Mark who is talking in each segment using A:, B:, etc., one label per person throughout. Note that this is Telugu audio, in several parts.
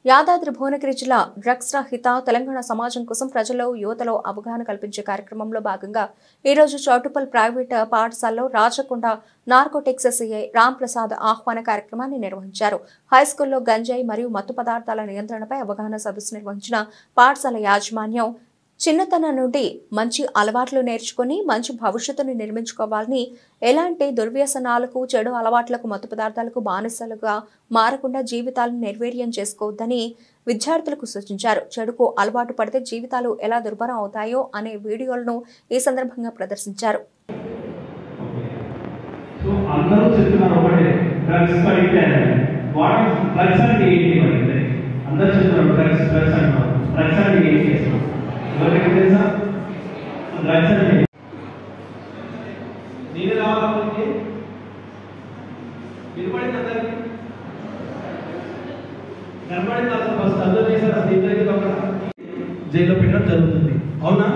A: యాదాద్రి భువనగిరి జిల్లా డ్రగ్స్ రహిత తెలంగాణ సమాజం కోసం ప్రజల్లో యువతలో అవగాహన కల్పించే కార్యక్రమంలో భాగంగా ఈ రోజు చౌటుప్పల్ ప్రైవేట్ పాఠశాలలో రాచకొండ నార్కోటిక్స్ సిఐ రామ్ ప్రసాద్ ఆహ్వాన కార్యక్రమాన్ని నిర్వహించారు. హైస్కూల్లో గంజాయి మరియు మత్తు పదార్థాల నియంత్రణపై అవగాహన సదస్సు నిర్వహించిన పాఠశాల యాజమాన్యం చిన్నతనం నుండి మంచి అలవాట్లు నేర్చుకుని మంచి భవిష్యత్తును నిర్మించుకోవాలని, ఎలాంటి దుర్వ్యసనాలకు, చెడు అలవాట్లకు, మత్తు పదార్థాలకు బానిసలుగా మారకుండా జీవితాలను నిర్వీర్యం చేసుకోవద్దని విద్యార్థులకు సూచించారు. చెడుకు అలవాటు పడితే జీవితాలు ఎలా దుర్భరం అవుతాయో అనే వీడియోలను ఈ సందర్భంగా ప్రదర్శించారు.
B: నేను రావాలంటే నిలబడిన అందరికీ నిలబడిన ఫస్ట్ అందరూ చేశారు. అసలు ఇంటర్వ్యూ అక్కడ జైల్లో పెట్టడం జరుగుతుంది. అవునా?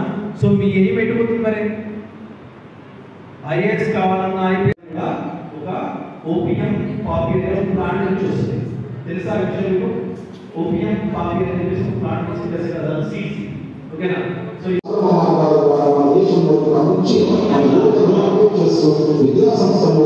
B: సో మీ ఏం పెట్టుకుంటుంది మరి? ఐఏఎస్ కావాలన్నా ఒక ఓపియం పాపిరేట్ ప్లాంట్ నుంచి వస్తుంది. తెలుసా విషయం? ఓపియం పాపిరేట్ చెప్పేసి ప్లాంట్ నుంచి తెలుసు కదా, సీడ్స్. ఓకేనా? సో
C: విద్యా సంస్థలు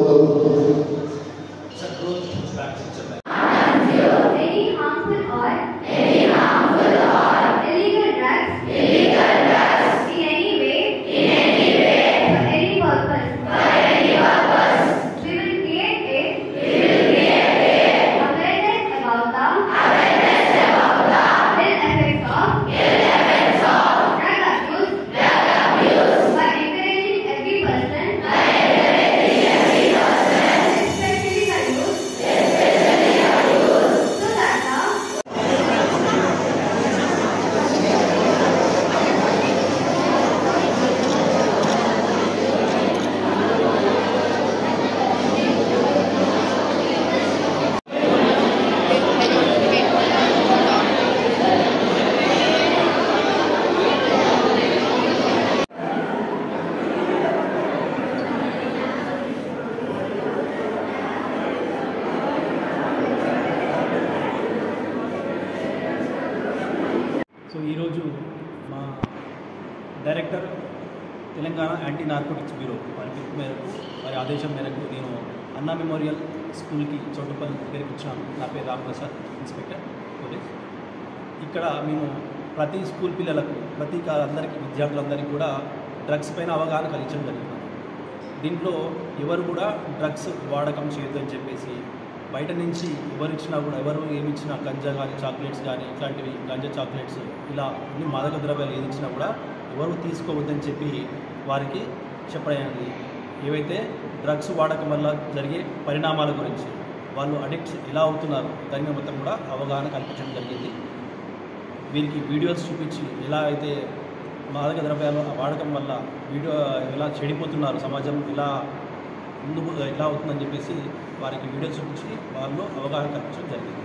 B: ఈరోజు మా director Telangana anti narcotics bureau వారి పిలుపు మేరకు, వారి ఆదేశం మేరకు నేను అన్నా మెమోరియల్ స్కూల్కి చౌటుప్పల్ దగ్గరికి వచ్చాను. నా పేరు రామ్ ప్రసాద్, ఇన్స్పెక్టర్ పోలీస్. ఇక్కడ మేము ప్రతి స్కూల్ పిల్లలకు, ప్రతి అందరికీ, విద్యార్థులందరికీ కూడా డ్రగ్స్ పైన అవగాహన కలిగించడం జరుగుతుంది. దీంట్లో ఎవరు కూడా డ్రగ్స్ వాడకం చేయొద్దని చెప్పేసి, బయట నుంచి ఎవరిచ్చినా కూడా, ఎవరు ఏమిచ్చినా గంజా కానీ, చాక్లెట్స్ కానీ, ఇట్లాంటివి గంజా చాక్లెట్స్, ఇలా అన్ని మాదక ద్రవ్యాలు ఏది ఇచ్చినా కూడా ఎవరు తీసుకోవద్దని చెప్పి వారికి చెప్పడానికి, ఏవైతే డ్రగ్స్ వాడకం వల్ల జరిగే పరిణామాల గురించి, వాళ్ళు అడిక్ట్స్ ఎలా అవుతున్నారు దాని మీద మొత్తం కూడా అవగాహన కల్పించడం జరిగింది. వీరికి వీడియోస్ చూపించి ఎలా అయితే మాదక ద్రవ్యాల వాడకం వల్ల ఎలా చెడిపోతున్నారు, సమాజం ఎలా అవుతుందని చెప్పేసి వారికి వీడియోస్ చూపించి వాళ్ళు అవగాహన కల్పించడం జరిగింది.